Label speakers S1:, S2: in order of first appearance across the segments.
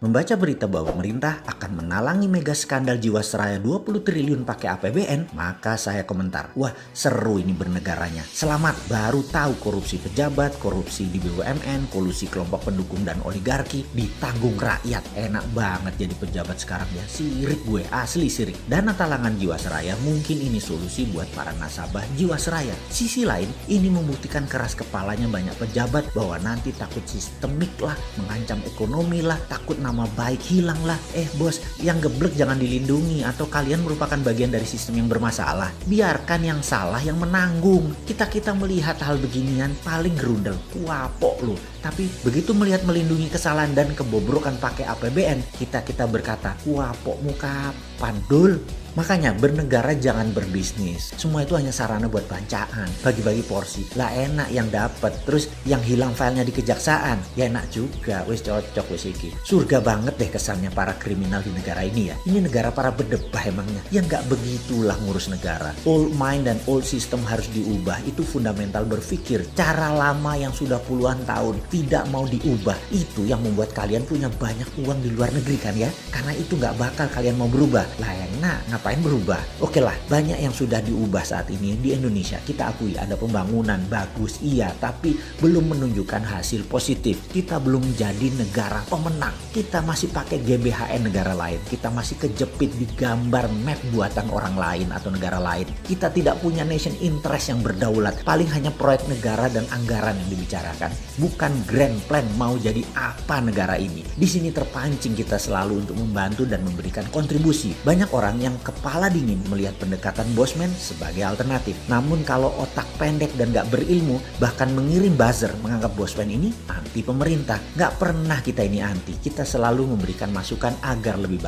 S1: Membaca berita bahwa pemerintah akan menalangi mega skandal Jiwasraya 20 triliun pakai APBN, maka saya komentar, wah seru ini bernegaranya. Selamat, baru tahu korupsi pejabat, korupsi di BUMN, kolusi kelompok pendukung dan oligarki ditanggung rakyat. Enak banget jadi pejabat sekarang ya, sirik gue, asli sirik. Dana talangan Jiwasraya mungkin ini solusi buat para nasabah Jiwasraya. Sisi lain, ini membuktikan keras kepalanya banyak pejabat bahwa nanti takut sistemik lah, mengancam ekonomi lah, takut nama baik hilang lah. Bos, yang geblek jangan dilindungi atau kalian merupakan bagian dari sistem yang bermasalah. Biarkan yang salah yang menanggung. Kita melihat hal beginian paling gerundel, kuapok lu. Tapi begitu melihat melindungi kesalahan dan kebobrokan pakai APBN, kita berkata, kuapokmu kapan dul? Makanya bernegara jangan berbisnis. Semua itu hanya sarana buat bancaan, bagi-bagi porsi. Lah enak yang dapat, terus yang hilang filenya di kejaksaan. Ya enak juga, wis cocok wis iki. Surga banget deh kesannya para kriminal di negara ini ya. Ini negara para berdebah emangnya. Ya nggak begitulah ngurus negara. Old mind dan old system harus diubah. Itu fundamental berpikir. Cara lama yang sudah puluhan tahun tidak mau diubah. Itu yang membuat kalian punya banyak uang di luar negeri kan ya. Karena itu nggak bakal kalian mau berubah. Lah enak, ngapain berubah? Oke lah, banyak yang sudah diubah saat ini di Indonesia. Kita akui ada pembangunan bagus, iya, tapi belum menunjukkan hasil positif. Kita belum jadi negara pemenang. Kita masih pakai GBHN negara lain. Kita masih kejepit di gambar map buatan orang lain atau negara lain. Kita tidak punya nation interest yang berdaulat. Paling hanya proyek negara dan anggaran yang dibicarakan. Bukan grand plan mau jadi apa negara ini. Di sini terpancing kita selalu untuk membantu dan memberikan kontribusi. Banyak orang yang kepala dingin melihat pendekatan bosman sebagai alternatif. Namun kalau otak pendek dan gak berilmu, bahkan mengirim buzzer menganggap bosman ini anti pemerintah. Gak pernah kita ini anti. Kita selalu memberikan masukan agar lebih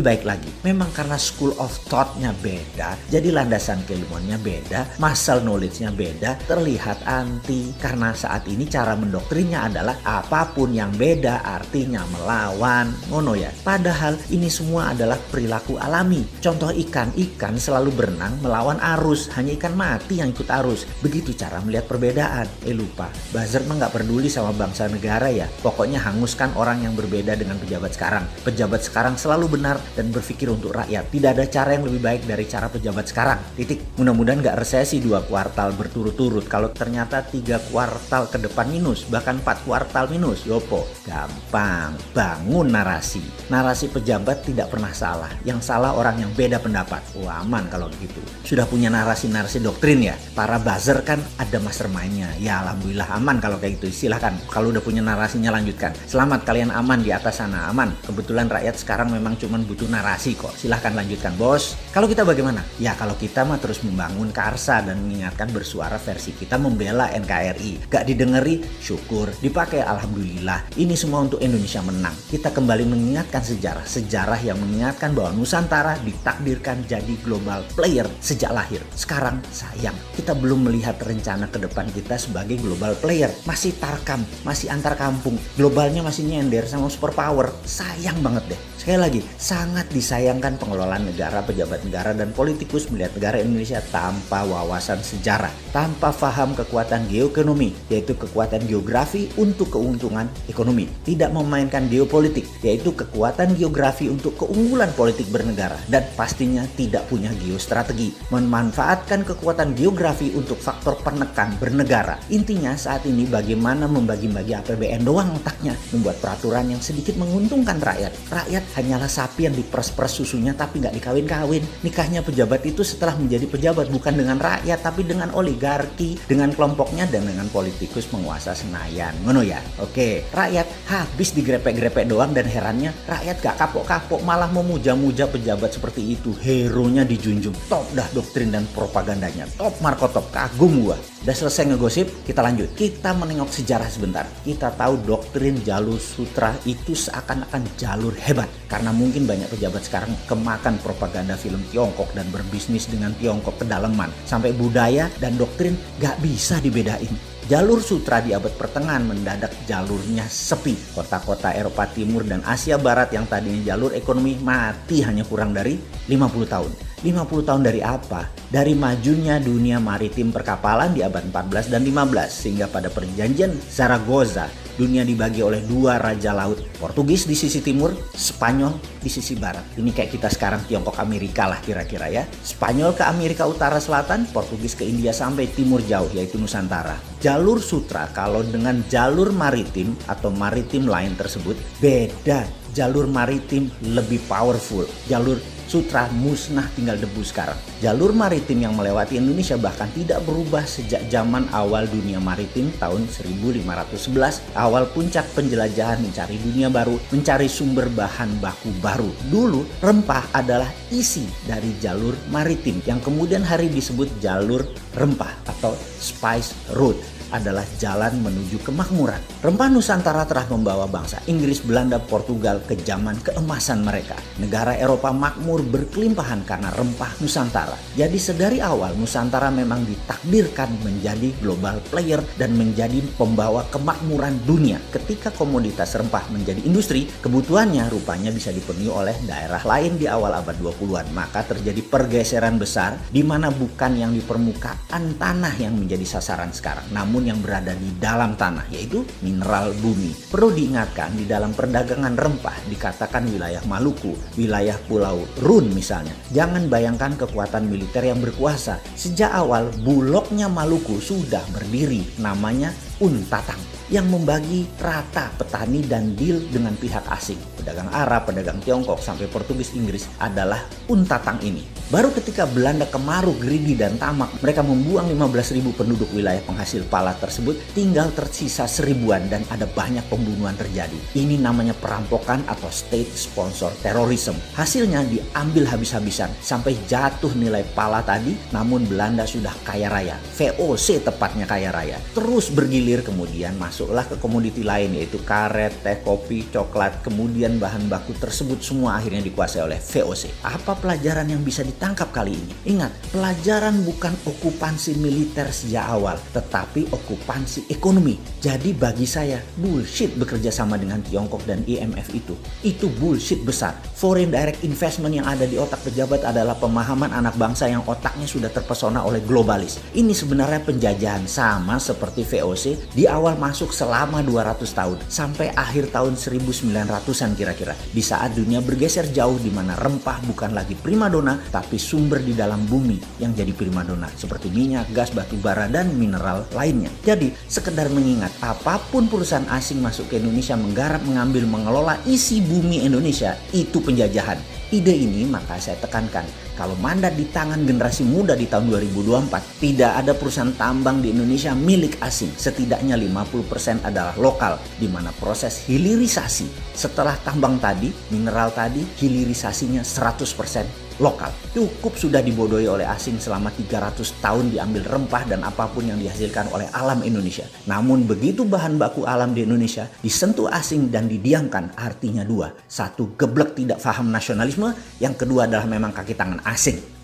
S1: baik lagi. Memang karena school of thought-nya beda, jadi landasan keilmuannya beda, muscle knowledge-nya beda, terlihat anti. Karena saat ini cara mendoktrinnya adalah apapun yang beda artinya melawan. Ngono ya. Padahal ini semua adalah perilaku alami. Contoh ikan selalu berenang melawan arus, hanya ikan mati yang ikut arus. Begitu cara melihat perbedaan. Lupa, buzzer mah gak peduli sama bangsa negara ya. Pokoknya hanguskan orang yang berbeda dengan pejabat sekarang. Pejabat sekarang selalu benar dan berpikir untuk rakyat. Tidak ada cara yang lebih baik dari cara pejabat sekarang. Titik. Mudah-mudahan gak resesi 2 kuartal berturut-turut. Kalau ternyata 3 kuartal ke depan minus, bahkan 4 kuartal minus, yopo. Gampang, bangun narasi. Narasi pejabat tidak pernah salah. Yang salah orang yang beda pendapat. Aman kalau begitu. Sudah punya narasi-narasi doktrin ya. Para buzzer kan ada mastermind-nya. Ya alhamdulillah aman kalau kayak gitu. Silahkan. Kalau udah punya narasinya lanjutkan. Selamat kalian aman di atas sana. Aman. Kebetulan rakyat sekarang memang cuma butuh narasi kok. Silahkan lanjutkan bos. Kalau kita bagaimana? Ya kalau kita mah terus membangun karsa dan mengingatkan bersuara versi kita membela NKRI. Gak didengeri, syukur. Dipakai alhamdulillah. Ini semua untuk Indonesia menang. Kita kembali mengingatkan sejarah. Sejarah yang mengingatkan bahwa Nusantara ditakdirkan jadi global player sejak lahir. Sekarang sayang, kita belum melihat rencana ke depan kita sebagai global player. Masih tarkam, masih antar kampung. Globalnya masih nyender sama superpower. Sayang banget deh. Sekali lagi, sangat disayangkan pengelolaan negara, pejabat negara, dan politikus melihat negara Indonesia tanpa wawasan sejarah. Tanpa paham kekuatan geoekonomi, yaitu kekuatan geografi untuk keuntungan ekonomi. Tidak memainkan geopolitik, yaitu kekuatan geografi untuk keunggulan politik bernegara. Dan pastinya tidak punya geostrategi. Memanfaatkan kekuatan geografi untuk faktor penekan bernegara. Intinya saat ini bagaimana membagi-bagi APBN doang otaknya. Membuat peraturan yang sedikit menguntungkan rakyat. Rakyat hanyalah sapi yang diperes-peres susunya tapi nggak dikawin-kawin. Nikahnya pejabat itu setelah menjadi pejabat bukan dengan rakyat tapi dengan oligarki, dengan kelompoknya dan dengan politikus penguasa Senayan. Ngono ya? Oke, rakyat habis digrepek-grepek doang dan herannya rakyat gak kapok-kapok malah memuja-muja pejabat seperti itu. Hero-nya dijunjung. Top dah doktrin dan propagandanya. Top Marco Top. Kagum gua. Udah selesai ngegosip, kita lanjut. Kita menengok sejarah sebentar. Kita tahu doktrin jalur sutra itu seakan-akan jalur hebat. Karena mungkin banyak pejabat sekarang kemakan propaganda film Tiongkok dan berbisnis dengan Tiongkok kedalaman. Sampai budaya dan doktrin gak bisa dibedain. Jalur sutra di abad pertengahan mendadak jalurnya sepi. Kota-kota Eropa Timur dan Asia Barat yang tadinya jalur ekonomi mati hanya kurang dari 50 tahun. 50 tahun dari apa? Dari majunya dunia maritim perkapalan di abad 14 dan 15 sehingga pada perjanjian Zaragoza dunia dibagi oleh dua raja laut, Portugis di sisi timur, Spanyol di sisi barat. Ini kayak kita sekarang Tiongkok Amerika lah kira-kira ya. Spanyol ke Amerika Utara Selatan, Portugis ke India sampai timur jauh yaitu Nusantara. Jalur sutra kalau dengan jalur maritim atau maritim lain tersebut beda. Jalur maritim lebih powerful. Jalur sutra musnah tinggal debu sekarang. Jalur maritim yang melewati Indonesia bahkan tidak berubah sejak zaman awal dunia maritim tahun 1511. Awal puncak penjelajahan mencari dunia baru, mencari sumber bahan baku baru. Dulu rempah adalah isi dari jalur maritim yang kemudian hari disebut jalur rempah atau spice road. Adalah jalan menuju kemakmuran. Rempah Nusantara telah membawa bangsa Inggris, Belanda, Portugal ke zaman keemasan mereka. Negara Eropa makmur berkelimpahan karena rempah Nusantara. Jadi sedari awal Nusantara memang ditakdirkan menjadi global player dan menjadi pembawa kemakmuran dunia. Ketika komoditas rempah menjadi industri, kebutuhannya rupanya bisa dipenuhi oleh daerah lain di awal abad 20-an. Maka terjadi pergeseran besar di mana bukan yang di permukaan tanah yang menjadi sasaran sekarang, namun yang berada di dalam tanah, yaitu mineral bumi. Perlu diingatkan, di dalam perdagangan rempah dikatakan wilayah Maluku, wilayah Pulau Run misalnya. Jangan bayangkan kekuatan militer yang berkuasa. Sejak awal bulognya Maluku sudah berdiri, namanya Untatang, yang membagi rata petani dan deal dengan pihak asing. Pedagang Arab, pedagang Tiongkok, sampai Portugis, Inggris adalah Untatang ini. Baru ketika Belanda kemaruk, greedy dan tamak, mereka membuang 15.000 penduduk wilayah penghasil pala tersebut, tinggal tersisa 1000-an dan ada banyak pembunuhan terjadi. Ini namanya perampokan atau state sponsor terrorism. Hasilnya diambil habis-habisan sampai jatuh nilai pala tadi, namun Belanda sudah kaya raya. VOC tepatnya kaya raya. Terus bergilir, kemudian masuklah ke komoditi lain yaitu karet, teh, kopi, coklat. Kemudian bahan baku tersebut semua akhirnya dikuasai oleh VOC. Apa pelajaran yang bisa ditangkap kali ini? Ingat, pelajaran bukan okupansi militer sejak awal, tetapi okupansi ekonomi. Jadi bagi saya, bullshit bekerja sama dengan Tiongkok dan IMF itu. Itu bullshit besar. Foreign direct investment yang ada di otak pejabat adalah pemahaman anak bangsa yang otaknya sudah terpesona oleh globalis. Ini sebenarnya penjajahan sama seperti VOC di awal masuk selama 200 tahun sampai akhir tahun 1900-an kira-kira. Di saat dunia bergeser jauh di mana rempah bukan lagi primadona tapi sumber di dalam bumi yang jadi primadona seperti minyak, gas, batu bara dan mineral lainnya. Jadi sekedar mengingat, apapun perusahaan asing masuk ke Indonesia menggarap, mengambil, mengelola isi bumi Indonesia, itu penjajahan. Ide ini maka saya tekankan, kalau mandat di tangan generasi muda di tahun 2024, tidak ada perusahaan tambang di Indonesia milik asing. Setidaknya 50% adalah lokal, di mana proses hilirisasi setelah tambang tadi, mineral tadi, hilirisasinya 100% lokal. Cukup sudah dibodohi oleh asing selama 300 tahun diambil rempah dan apapun yang dihasilkan oleh alam Indonesia. Namun begitu bahan baku alam di Indonesia disentuh asing dan didiamkan, artinya dua. Satu, geblek tidak paham nasionalisme. Yang kedua adalah memang kaki tangan asing.